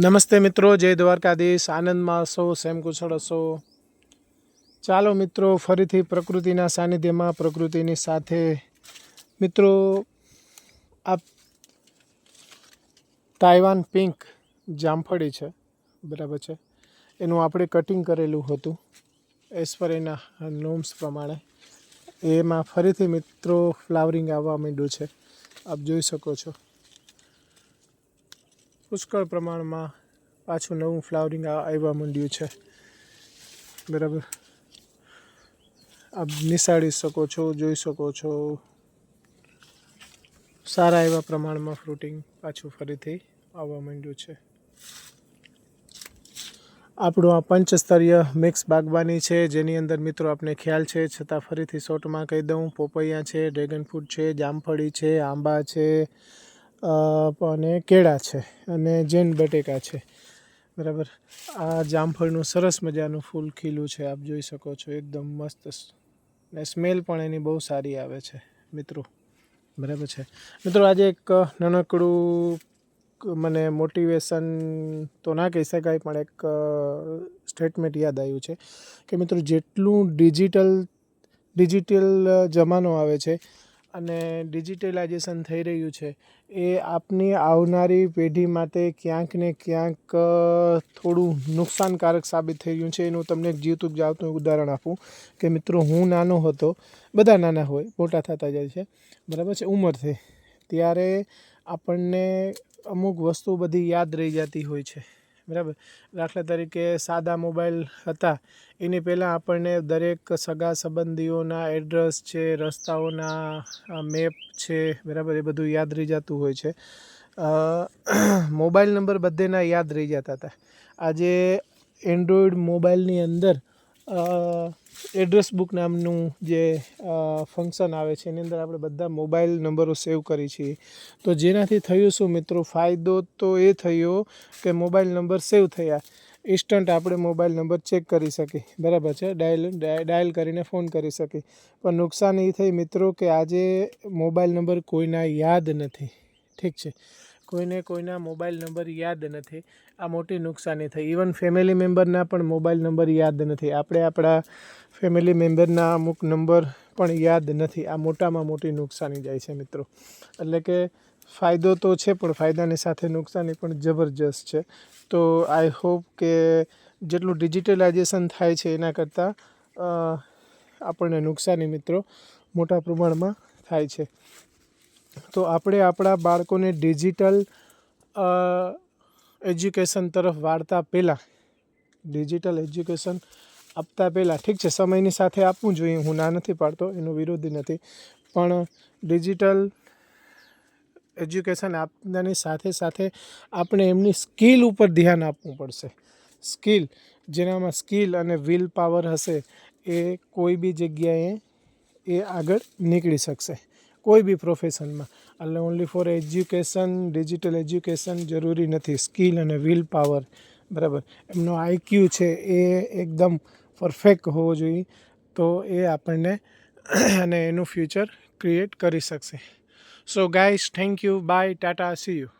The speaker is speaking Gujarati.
નમસ્તે મિત્રો, જય દ્વારકાધીશ. આનંદમાં હશો, સેમ કુશળ હશો. ચાલો મિત્રો, ફરીથી પ્રકૃતિના સાનિધ્યમાં, પ્રકૃતિની સાથે મિત્રો આ તાઇવાન પિંક જામફળી છે, બરાબર છે. એનું આપણે કટિંગ કરેલું હતું એઝ પર એના નોર્મ્સ પ્રમાણે. એમાં ફરીથી મિત્રો ફ્લાવરિંગ આવવા માંડ્યું છે, આપ જોઈ શકો છો. પુષ્કળ પ્રમાણમાં પાછું નવું ફ્લાવરિંગ આવવા માંડ્યું છે, બરાબર. આપ નિશાળી શકો છો, જોઈ શકો છો. સારા એવા પ્રમાણમાં ફ્રૂટિંગ પાછું ફરીથી આવવા માંડ્યું છે. આપણું આ પંચસ્તરીય મિક્સ બાગબાની છે, જેની અંદર મિત્રો આપને ખ્યાલ છે, છતાં ફરીથી શોર્ટમાં કહી દઉં. પોપૈયા છે, ડ્રેગન ફ્રૂટ છે, જામફળી છે, આંબા છે અને કેળા છે અને જૈન બટેકા છે, બરાબર. આ જામફળનું સરસ મજાનું ફૂલ ખીલું છે, આપ જોઈ શકો છો. એકદમ મસ્ત ને સ્મેલ પણ એની બહુ સારી આવે છે મિત્રો, બરાબર છે. મિત્રો આજે એક નાનકડું મને મોટિવેશન તો ના કહી શકાય, પણ એક સ્ટેટમેન્ટ યાદ આવ્યું છે કે મિત્રો જેટલું ડિજિટલ જમાનો આવે છે અને ડિજિટલાઇઝેશન થઈ રહ્યું છે, એ આપની આવનારી પેઢી માટે ક્યાંક ને ક્યાંક થોડું નુકસાનકારક સાબિત થઈ રહ્યું છે. એનું તમને એક જીવતું જાવતું ઉદાહરણ આપું કે મિત્રો, હું નાનો હતો, બધા નાના હોય, મોટા થતા જાય છે, બરાબર છે, ઉંમરથી, ત્યારે આપણને અમુક વસ્તુ બધી યાદ રહી જતી હોય છે, બરાબર. દાખલા તરીકે સાદા મોબાઈલ હતા, એની પહેલાં આપણને દરેક સગા સંબંધીઓના એડ્રેસ છે, રસ્તાઓના મેપ છે, બરાબર, એ બધું યાદ રહી જતું હોય છે. મોબાઈલ નંબર બધેના યાદ રહી જતા હતા. આજે એન્ડ્રોઈડ મોબાઈલની અંદર એડ્રેસ બુક નામનું જે ફંક્શન આવે છે, એની અંદર આપણે બધા મોબાઈલ નંબરો સેવ કરી છીએ. તો જેનાથી થયું શું મિત્રો, ફાયદો તો એ થયો કે મોબાઈલ નંબર સેવ થયા, ઇન્સ્ટન્ટ આપણે મોબાઈલ નંબર ચેક કરી શકીએ, બરાબર છે, ડાયલ કરીને ફોન કરી શકીએ. પણ નુકસાન એ થઈ મિત્રો કે આજે મોબાઈલ નંબર કોઈના યાદ નથી, ઠીક છે, કોઈના મોબાઈલ નંબર યાદ નથી. આ મોટી નુકસાની થઈ. ઇવન ફેમિલી મેમ્બરના પણ મોબાઈલ નંબર યાદ નથી. આપણે આપણા ફેમિલી મેમ્બરના અમુક નંબર પણ યાદ નથી. આ મોટામાં મોટી નુકસાની જાય છે મિત્રો. એટલે કે ફાયદો તો છે, પણ ફાયદાની સાથે નુકસાની પણ જબરજસ્ત છે. તો આઈ હોપ કે જેટલું ડિજિટલાઇઝેશન થાય છે એના કરતાં આપણને નુકસાની મિત્રો મોટા પ્રમાણમાં થાય છે. તો આપણે આપણા બાળકોને ડિજિટલ એજ્યુકેશન તરફ વાળતા પહેલાં, ડિજિટલ એજ્યુકેશન આપતા પહેલાં, ઠીક છે, સમયની સાથે આપવું જોઈએ, હું ના નથી પાડતો, એનો વિરોધી નથી, પણ ડિજિટલ એજ્યુકેશન આપવાની સાથે સાથે આપણે એમની સ્કિલ ઉપર ધ્યાન આપવું પડશે. સ્કિલ, જેનામાં સ્કિલ અને વિલ પાવર હશે, એ કોઈ બી જગ્યાએ એ આગળ નીકળી શકશે, કોઈ બી પ્રોફેશનમાં. એટલે only for education, digital education જરૂરી નથી. સ્કિલ અને વિલ પાવર, બરાબર, એમનો આઈક્યુ છે એ એકદમ પરફેક્ટ હોવો જોઈએ, તો એ આપણને અને એનું ફ્યુચર ક્રિએટ કરી શકશે. So guys, thank you, bye, tata, see you.